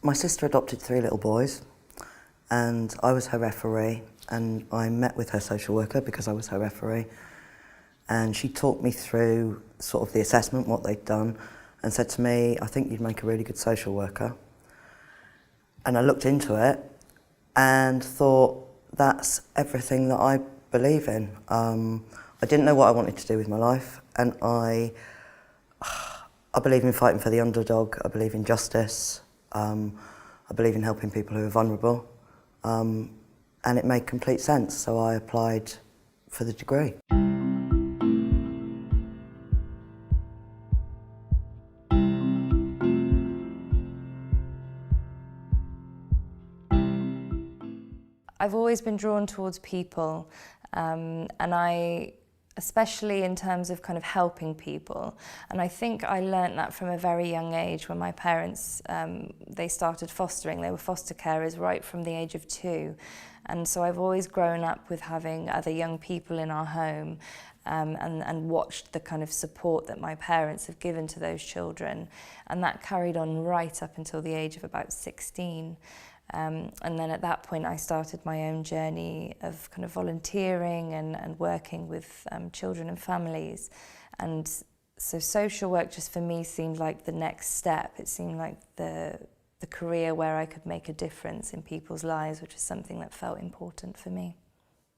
My sister adopted 3 little boys and I was her referee, and I met with her social worker because I was her referee, and she talked me through sort of the assessment, what they'd done, and said to me, I think you'd make a really good social worker. And I looked into it and thought, that's everything that I believe in. I didn't know what I wanted to do with my life, and I believe in fighting for the underdog, I believe in justice, I believe in helping people who are vulnerable, and it made complete sense, so I applied for the degree. I've always been drawn towards people, and especially in terms of kind of helping people. And I think I learnt that from a very young age when my parents, they started fostering. They were foster carers right from the age of 2. And so I've always grown up with having other young people in our home, and watched the kind of support that my parents have given to those children. And that carried on right up until the age of about 16. And then at that point I started my own journey of kind of volunteering and working with children and families. And so social work just for me seemed like the next step. It seemed like the career where I could make a difference in people's lives, which is something that felt important for me.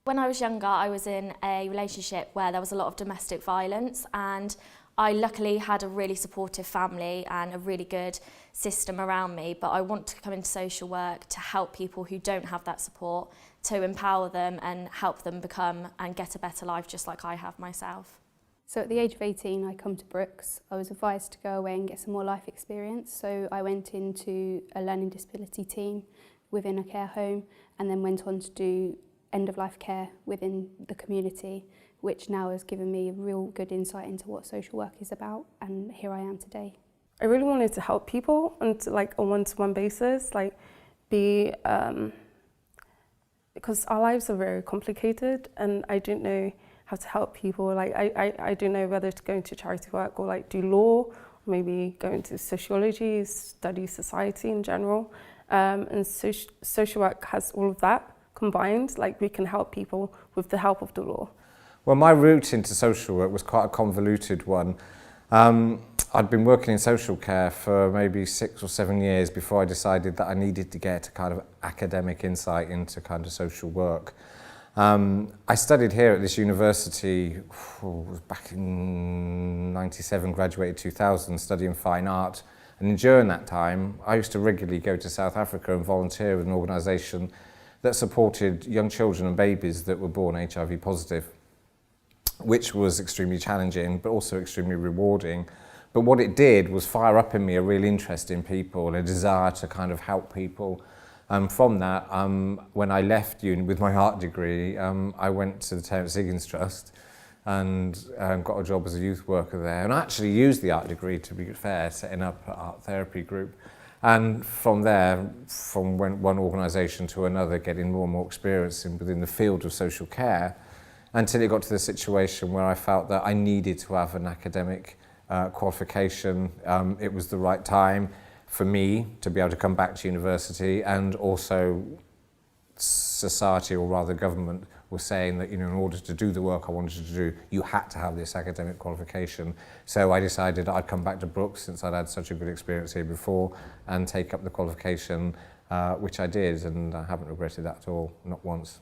When I was younger, I was in a relationship where there was a lot of domestic violence, and I luckily had a really supportive family and a really good system around me, but I want to come into social work to help people who don't have that support, to empower them and help them become and get a better life just like I have myself. So at the age of 18, I come to Brooks. I was advised to go away and get some more life experience, so I went into a learning disability team within a care home, and then went on to do end-of-life care within the community, which now has given me a real good insight into what social work is about, and here I am today. I really wanted to help people on like a one-to-one basis, like because our lives are very complicated, and I didn't know how to help people. Like I didn't know whether to go into charity work or like do law, or maybe go into sociology, study society in general. And social work has all of that combined. Like we can help people with the help of the law. Well, my route into social work was quite a convoluted one. I'd been working in social care for maybe 6 or 7 years before I decided that I needed to get a kind of academic insight into kind of social work. I studied here at this university, back in '97, graduated 2000, studying fine art. And during that time, I used to regularly go to South Africa and volunteer with an organisation that supported young children and babies that were born HIV positive, which was extremely challenging, but also extremely rewarding. But what it did was fire up in me a real interest in people and a desire to kind of help people. From that, when I left uni with my art degree, I went to the Terence Higgins Trust and got a job as a youth worker there. And I actually used the art degree, to be fair, setting up an art therapy group. And from there, from one organisation to another, getting more and more experience within the field of social care, until it got to the situation where I felt that I needed to have an academic qualification. It was the right time for me to be able to come back to university, and also society, or rather government, was saying that, you know, in order to do the work I wanted to do, you had to have this academic qualification. So I decided I'd come back to Brooks, since I'd had such a good experience here before, and take up the qualification, which I did, and I haven't regretted that at all, not once.